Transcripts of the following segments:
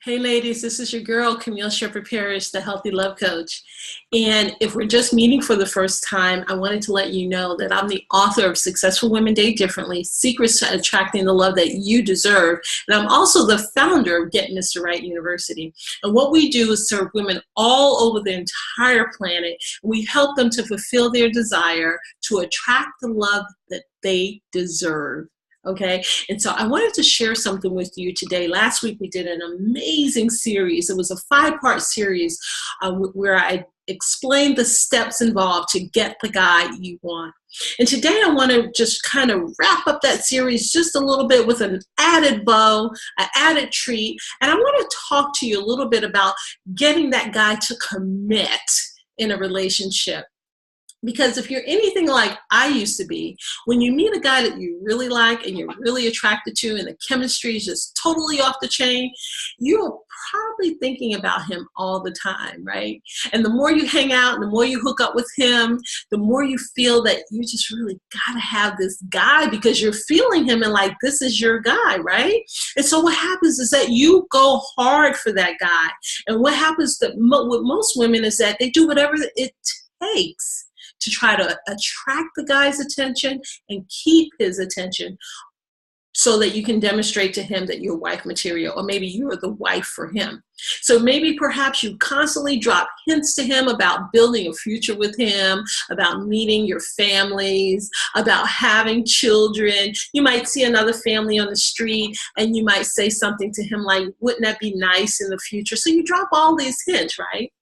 Hey ladies, this is your girl, Camille Sheppard-Parrish, the Healthy Love Coach. And if we're just meeting for the first time, I wanted to let you know that I'm the author of Successful Women Date Differently, Secrets to Attracting the Love That You Deserve. And I'm also the founder of Getting This to Right University. And what we do is serve women all over the entire planet. We help them to fulfill their desire to attract the love that they deserve. Okay, and so I wanted to share something with you today. Last week we did an amazing series. It was a 5-part series where I explained the steps involved to get the guy you want. And today I want to just kind of wrap up that series just a little bit with an added bow, an added treat. And I want to talk to you a little bit about getting that guy to commit in a relationship. Because if you're anything like I used to be, when you meet a guy that you really like and you're really attracted to and the chemistry is just totally off the chain, you're probably thinking about him all the time, right? And the more you hang out and the more you hook up with him, the more you feel that you just really gotta have this guy because you're feeling him and like this is your guy, right? And so what happens is that you go hard for that guy. And what happens with most women is that they do whatever it takes to try to attract the guy's attention and keep his attention so that you can demonstrate to him that you're wife material, or maybe you're the wife for him. So maybe perhaps you constantly drop hints to him about building a future with him, about meeting your families, about having children. You might see another family on the street and you might say something to him like, wouldn't that be nice in the future? So you drop all these hints, right?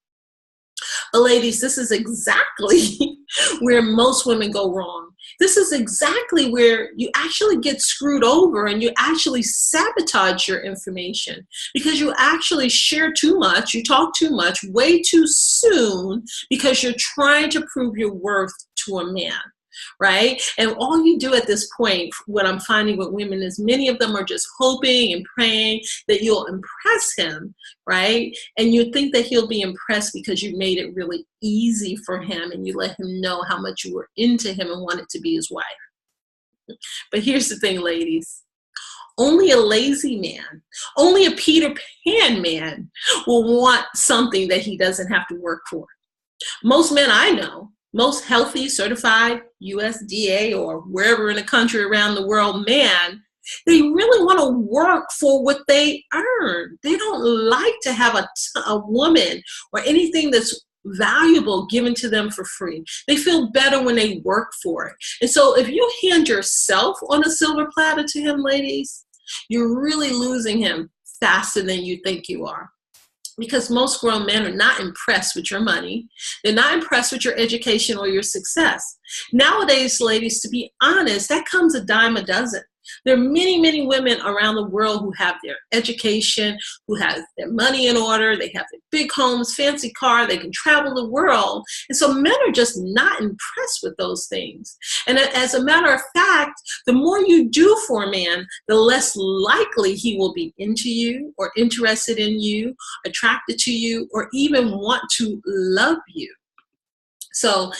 But ladies, this is exactly where most women go wrong. This is exactly where you actually get screwed over and you actually sabotage your information because you actually share too much, you talk too much, way too soon because you're trying to prove your worth to a man. Right? And all you do at this point, what I'm finding with women is many of them are just hoping and praying that you'll impress him, right? And you think that he'll be impressed because you made it really easy for him and you let him know how much you were into him and wanted to be his wife. But here's the thing, ladies. Only a lazy man, only a Peter Pan man will want something that he doesn't have to work for. Most men I know, most healthy, certified USDA or wherever in the country around the world man, they really want to work for what they earn. They don't like to have a woman or anything that's valuable given to them for free. They feel better when they work for it. And so if you hand yourself on a silver platter to him, ladies, you're really losing him faster than you think you are. Because most grown men are not impressed with your money. They're not impressed with your education or your success. Nowadays, ladies, to be honest, that comes a dime a dozen. There are many, many women around the world who have their education, who have their money in order, they have their big homes, fancy car, they can travel the world. And so men are just not impressed with those things. And as a matter of fact, the more you do for a man, the less likely he will be into you or interested in you, attracted to you, or even want to love you. So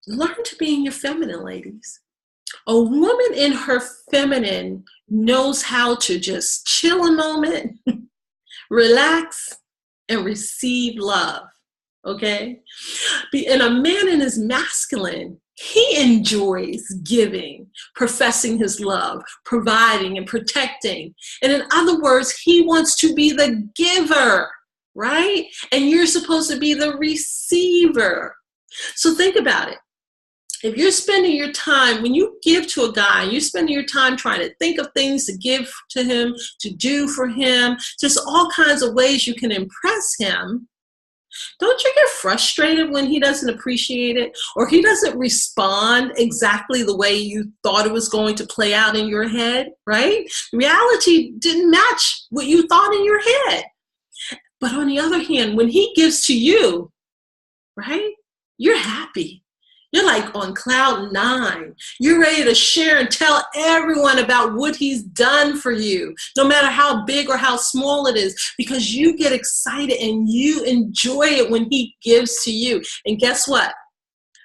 learn to be in your feminine, ladies. A woman in her feminine knows how to just chill a moment, relax, and receive love, okay? And a man in his masculine, he enjoys giving, professing his love, providing and protecting. And in other words, he wants to be the giver, right? And you're supposed to be the receiver. So think about it. If you're spending your time, when you give to a guy, you're spending your time trying to think of things to give to him, to do for him, just all kinds of ways you can impress him, don't you get frustrated when he doesn't appreciate it or he doesn't respond exactly the way you thought it was going to play out in your head, right? Reality didn't match what you thought in your head. But on the other hand, when he gives to you, right, you're happy. You're like on cloud 9. You're ready to share and tell everyone about what he's done for you, no matter how big or how small it is, because you get excited and you enjoy it when he gives to you. And guess what?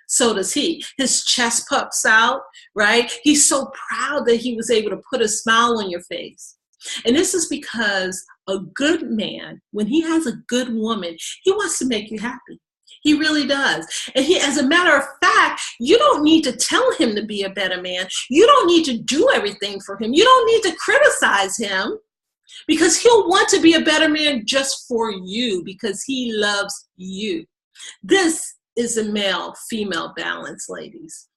So does he. His chest puffs out, right? He's so proud that he was able to put a smile on your face. And this is because a good man, when he has a good woman, he wants to make you happy. He really does. And as a matter of fact, you don't need to tell him to be a better man. You don't need to do everything for him. You don't need to criticize him, because he'll want to be a better man just for you, because he loves you. This is a male-female balance, ladies.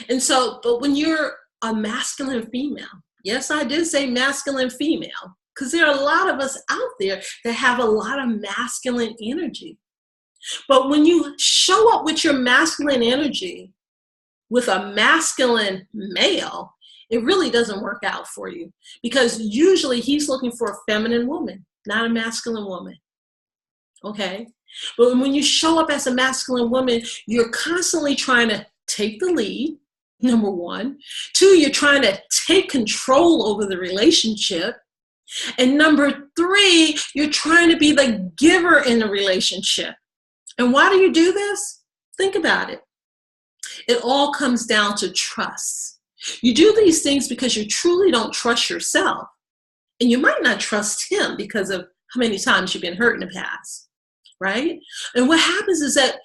And so, but when you're a masculine female, yes, I did say masculine female, because there are a lot of us out there that have a lot of masculine energy. But when you show up with your masculine energy with a masculine male, it really doesn't work out for you, because usually he's looking for a feminine woman, not a masculine woman. Okay? But when you show up as a masculine woman, you're constantly trying to take the lead, number one. Two, you're trying to take control over the relationship. And number three, you're trying to be the giver in the relationship. And why do you do this? Think about it. It all comes down to trust. You do these things because you truly don't trust yourself. And you might not trust him because of how many times you've been hurt in the past, right? And what happens is that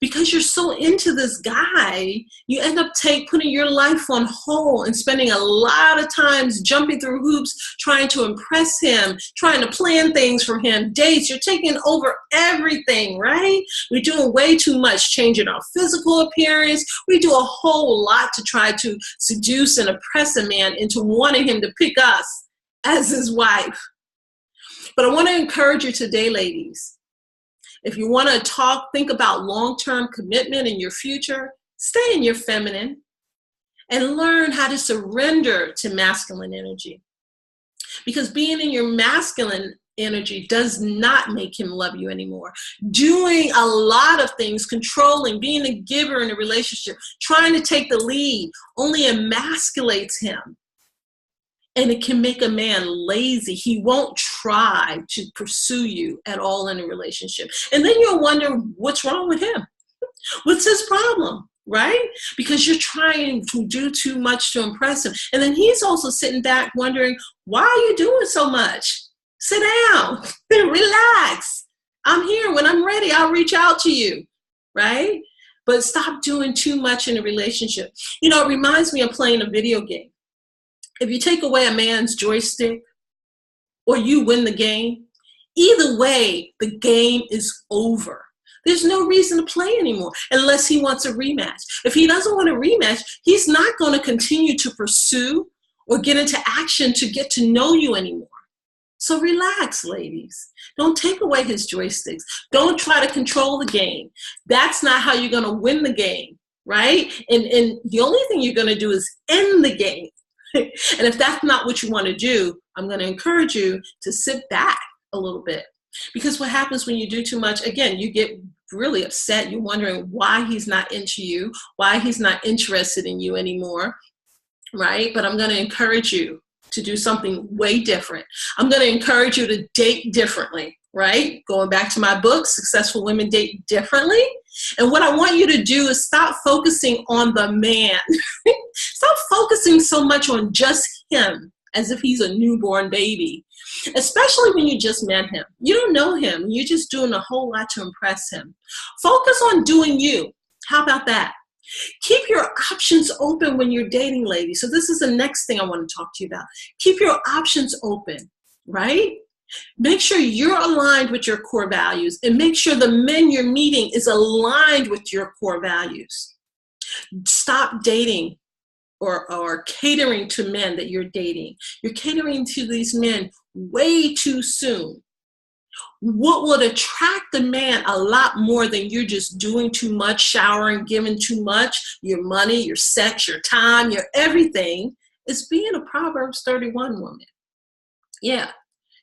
because you're so into this guy, you end up putting your life on hold and spending a lot of times jumping through hoops, trying to impress him, trying to plan things for him, dates. You're taking over everything, right? We're doing way too much, changing our physical appearance. We do a whole lot to try to seduce and impress a man into wanting him to pick us as his wife. But I want to encourage you today, ladies. If you want to think about long-term commitment in your future, stay in your feminine and learn how to surrender to masculine energy. Because being in your masculine energy does not make him love you anymore. Doing a lot of things, controlling, being a giver in a relationship, trying to take the lead, only emasculates him. And it can make a man lazy. He won't try to pursue you at all in a relationship. And then you'll wonder what's wrong with him. What's his problem, right? Because you're trying to do too much to impress him. And then he's also sitting back wondering, why are you doing so much? Sit down, relax. I'm here. When I'm ready, I'll reach out to you, right? But stop doing too much in a relationship. You know, it reminds me of playing a video game. If you take away a man's joystick or you win the game, either way, the game is over. There's no reason to play anymore unless he wants a rematch. If he doesn't want a rematch, he's not going to continue to pursue or get into action to get to know you anymore. So relax, ladies. Don't take away his joysticks. Don't try to control the game. That's not how you're going to win the game, right? And the only thing you're going to do is end the game. And if that's not what you want to do, I'm going to encourage you to sit back a little bit. Because what happens when you do too much, again, you get really upset. You're wondering why he's not into you, why he's not interested in you anymore, right? But I'm going to encourage you to do something way different. I'm going to encourage you to date differently, right? Going back to my book, Successful Women Date Differently. And what I want you to do is stop focusing on the man. Stop focusing so much on just him as if he's a newborn baby, especially when you just met him. You don't know him. You're just doing a whole lot to impress him. Focus on doing you. How about that? Keep your options open when you're dating, ladies. So this is the next thing I want to talk to you about. Keep your options open, right? Make sure you're aligned with your core values, and make sure the men you're meeting is aligned with your core values. Stop dating or catering to men that you're dating. You're catering to these men way too soon. What would attract the man a lot more than you're just doing too much, showering, giving too much, your money, your sex, your time, your everything, is being a Proverbs 31 woman. Yeah.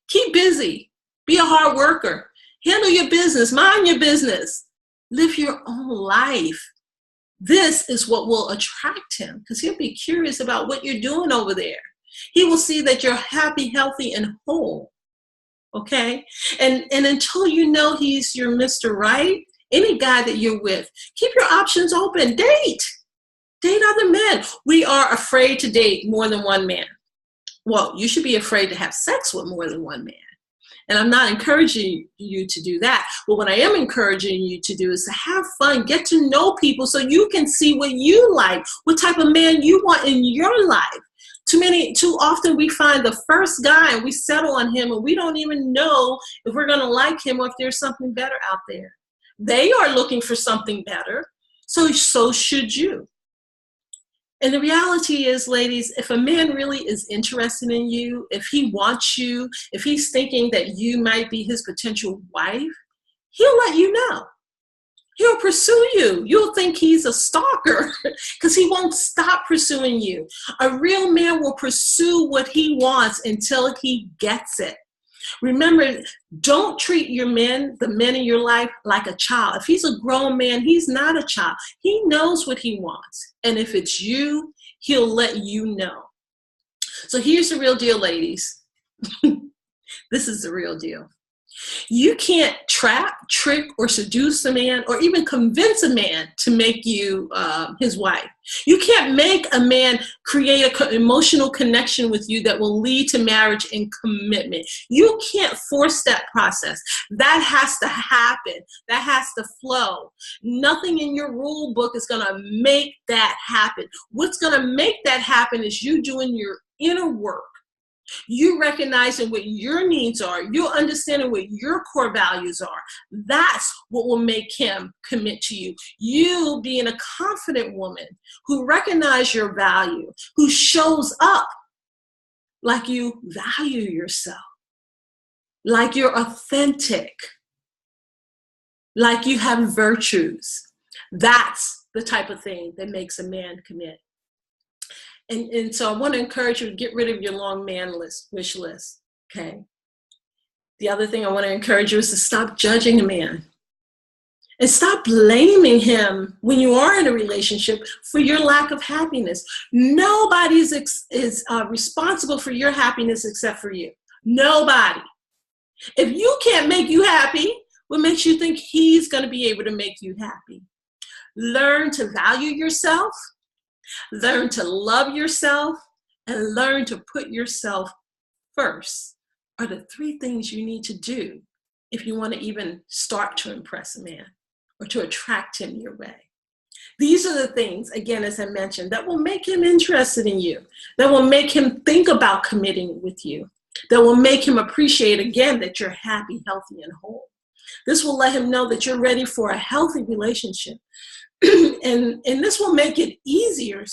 Keep busy. Be a hard worker. Handle your business. Mind your business. Live your own life. This is what will attract him, because he'll be curious about what you're doing over there. He will see that you're happy, healthy, and whole. Okay? And until you know he's your Mr. Right, any guy that you're with, keep your options open. Date. Date other men. We are afraid to date more than one man. well, you should be afraid to have sex with more than one man. And I'm not encouraging you to do that. But what I am encouraging you to do is to have fun, get to know people so you can see what you like, what type of man you want in your life. Too often we find the first guy and we settle on him and we don't even know if we're going to like him or if there's something better out there. They are looking for something better, so should you. And the reality is, ladies, if a man really is interested in you, if he wants you, if he's thinking that you might be his potential wife, he'll let you know. He'll pursue you. You'll think he's a stalker because he won't stop pursuing you. A real man will pursue what he wants until he gets it. Remember, don't treat the men in your life, like a child. If he's a grown man, he's not a child. He knows what he wants. And if it's you, he'll let you know. So here's the real deal, ladies. This is the real deal. You can't trap, trick, or seduce a man, or even convince a man to make you his wife. You can't make a man create an emotional connection with you that will lead to marriage and commitment. You can't force that process. That has to happen. That has to flow. Nothing in your rule book is going to make that happen. What's going to make that happen is you doing your inner work. You recognizing what your needs are, you understanding what your core values are. That's what will make him commit to you. You being a confident woman who recognizes your value, who shows up like you value yourself, like you're authentic, like you have virtues. That's the type of thing that makes a man commit. And so I want to encourage you to get rid of your long man wish list, okay? The other thing I want to encourage you is to stop judging a man and stop blaming him when you are in a relationship for your lack of happiness. Nobody is responsible for your happiness except for you. Nobody. If you can't make you happy, what makes you think he's going to be able to make you happy? Learn to value yourself. Learn to love yourself, and learn to put yourself first are the three things you need to do if you want to even start to impress a man or to attract him your way. These are the things, again, as I mentioned, that will make him interested in you, that will make him think about committing with you, that will make him appreciate, again, that you're happy, healthy, and whole. This will let him know that you're ready for a healthy relationship. and this will make it easier,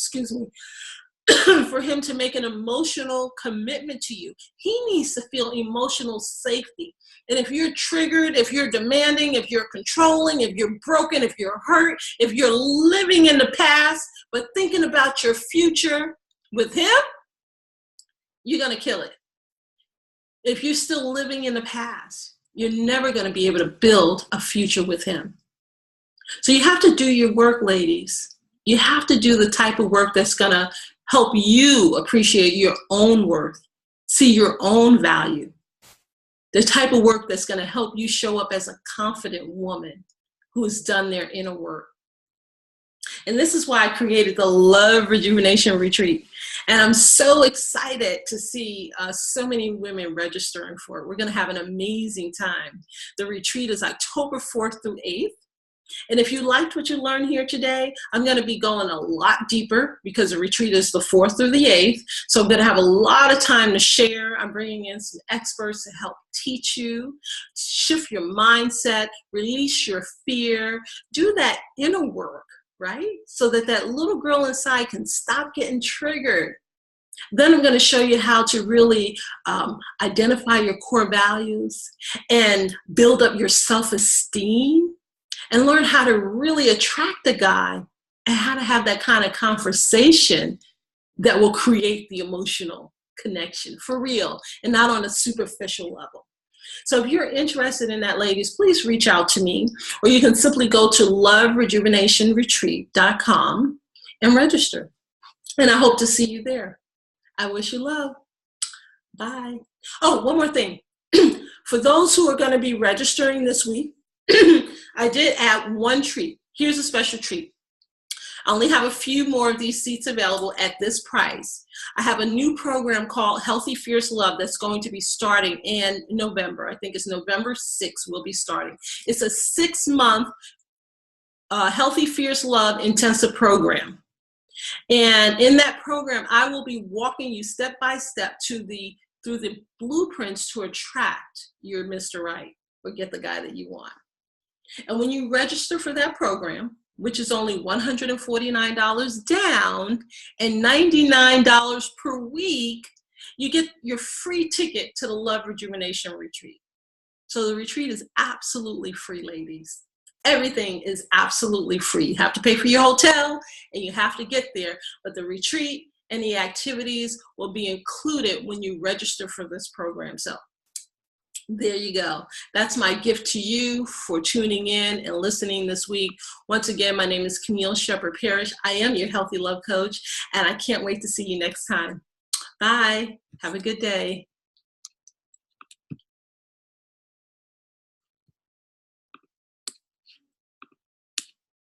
for him to make an emotional commitment to you. He needs to feel emotional safety. And if you're triggered, if you're demanding, if you're controlling, if you're broken, if you're hurt, if you're living in the past, but thinking about your future with him, you're going to kill it. If you're still living in the past, you're never going to be able to build a future with him. So you have to do your work, ladies. You have to do the type of work that's going to help you appreciate your own worth, see your own value. The type of work that's going to help you show up as a confident woman who has done their inner work. And this is why I created the Love Rejuvenation Retreat. And I'm so excited to see so many women registering for it. We're going to have an amazing time. The retreat is October 4th through 8th. And if you liked what you learned here today, I'm going to be going a lot deeper because the retreat is the 4th through the 8th. So I'm going to have a lot of time to share. I'm bringing in some experts to help teach you, shift your mindset, release your fear, do that inner work, right? So that little girl inside can stop getting triggered. Then I'm going to show you how to really identify your core values and build up your self-esteem. And learn how to really attract a guy and how to have that kind of conversation that will create the emotional connection for real and not on a superficial level. So if you're interested in that, ladies, please reach out to me, or you can simply go to loverejuvenationretreat.com and register. And I hope to see you there. I wish you love. Bye. Oh, one more thing. For those who are going to be registering this week, I did add one treat. Here's a special treat. I only have a few more of these seats available at this price. I have a new program called Healthy Fierce Love that's going to be starting in November. I think it's November 6th we'll be starting. It's a 6-month Healthy Fierce Love intensive program. And in that program, I will be walking you step by step through the blueprints to attract your Mr. Right or get the guy that you want. And when you register for that program, which is only $149 down and $99 per week, you get your free ticket to the Love Rejuvenation Retreat. So the retreat is absolutely free, ladies. Everything is absolutely free. You have to pay for your hotel and you have to get there, but the retreat and the activities will be included when you register for this program. So there you go. That's my gift to you for tuning in and listening this week. Once again, my name is Camille Sheppard-Parrish. I am your healthy love coach, and I can't wait to see you next time. Bye. Have a good day.